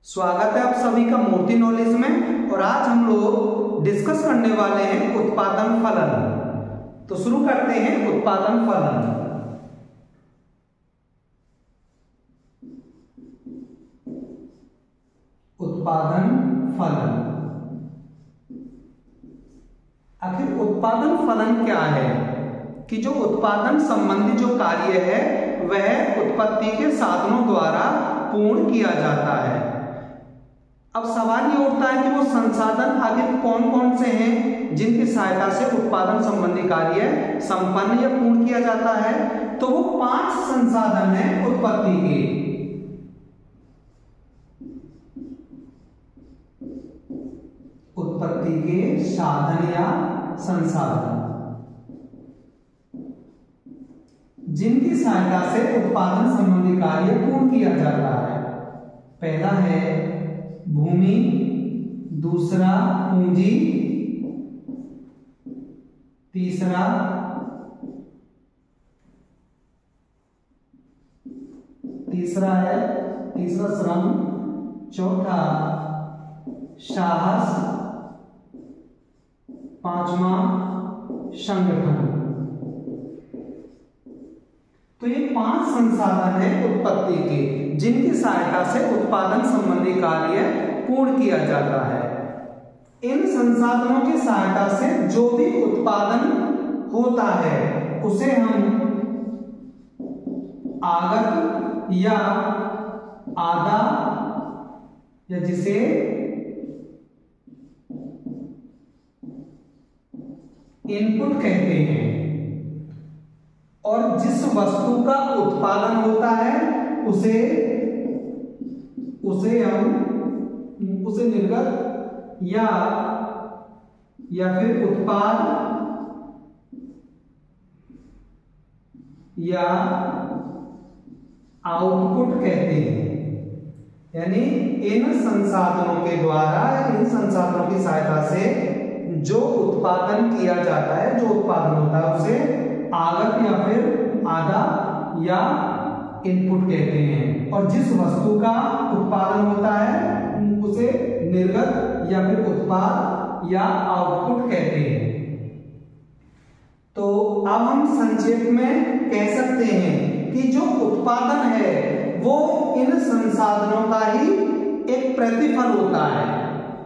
स्वागत है आप सभी का मूर्ति नॉलेज में। और आज हम लोग डिस्कस करने वाले हैं उत्पादन फलन। तो शुरू करते हैं उत्पादन फलन। उत्पादन फलन, आखिर उत्पादन फलन क्या है? कि जो उत्पादन संबंधी जो कार्य है वह उत्पत्ति के साधनों द्वारा पूर्ण किया जाता है। अब सवाल ये उठता है कि वो संसाधन आखिर कौन कौन से हैं जिनकी सहायता से उत्पादन संबंधी कार्य संपन्न या पूर्ण किया जाता है। तो वो 5 संसाधन हैं उत्पत्ति के। उत्पत्ति के साधन या संसाधन जिनकी सहायता से उत्पादन संबंधी कार्य पूर्ण किया जाता है। पहला है भूमि, दूसरा पूंजी, तीसरा श्रम, चौथा साहस, पांचवा संगठन। तो ये 5 संसाधन है उत्पत्ति के जिनकी सहायता से उत्पादन संबंधी कार्य पूर्ण किया जाता है। इन संसाधनों की सहायता से जो भी उत्पादन होता है उसे हम आगत या आधा या जिसे इनपुट कहते हैं। और जिस वस्तु का उत्पादन होता है उसे निर्गत या फिर उत्पाद या आउटपुट कहते हैं। यानी इन संसाधनों के द्वारा, इन संसाधनों की सहायता से जो उत्पादन किया जाता है, जो उत्पादन होता है उसे आगत या फिर आधा या इनपुट कहते हैं। और जिस वस्तु का उत्पादन होता है उसे निर्गत या फिर उत्पाद या आउटपुट कहते हैं। तो अब हम संक्षेप में कह सकते हैं कि जो उत्पादन है वो इन संसाधनों का ही एक प्रतिफल होता है।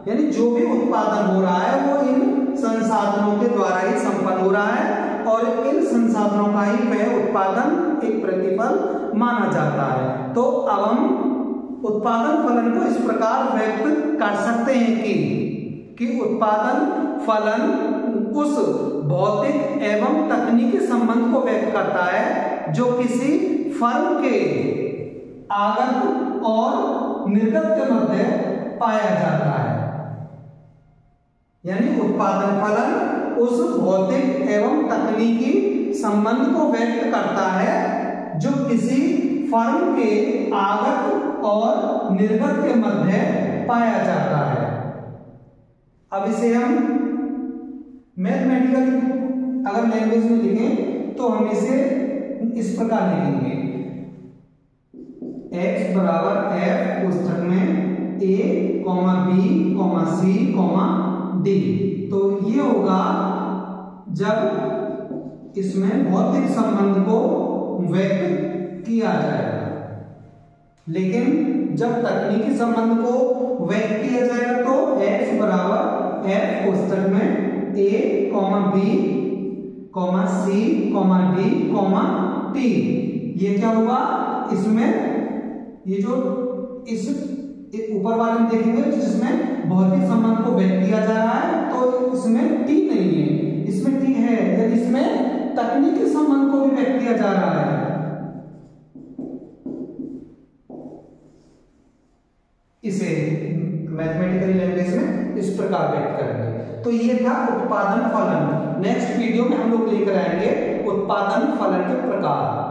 यानी जो भी उत्पादन हो रहा है वो इन संसाधनों के द्वारा ही संपन्न हो रहा है और इन संसाधनों का ही वह उत्पादन एक प्रतिफल माना जाता है। तो अब हम उत्पादन फलन को इस प्रकार व्यक्त कर सकते हैं कि उत्पादन फलन उस भौतिक एवं तकनीकी संबंध को व्यक्त करता है जो किसी फर्म के आगत और निर्गत के मध्य पाया जाता है। यानी उत्पादन फलन उस भौतिक एवं तकनीकी संबंध को व्यक्त करता है जो किसी फर्म के आगत और निर्गत के मध्य पाया जाता है। अब इसे हम मैथमेटिकल अगर लैंग्वेज में लिखें तो हम इसे इस प्रकार लिखेंगे, x बराबर f पुस्तक में a, b, c, d। तो ये होगा जब इसमें भौतिक संबंध को व्यक्त किया जाएगा। लेकिन जब तकनीकी संबंध को व्यक्त किया जाएगा तो x बराबर f पुस्तक में a, b, c, d, ये क्या हुआ? इसमें ये जो इस ऊपर वाले में देखेंगे जिसमें भौतिक संबंध को व्यक्त किया जा रहा है तो इसमें t नहीं है, इसमें t है। यानी इसमें तकनीकी संबंध को भी व्यक्त किया जा रहा है। इसे मैथमेटिकल लैंग्वेज में इस प्रकार व्यक्त करेंगे। तो ये था उत्पादन फलन। नेक्स्ट वीडियो में हम लोग लेकर आएंगे उत्पादन फलन के प्रकार।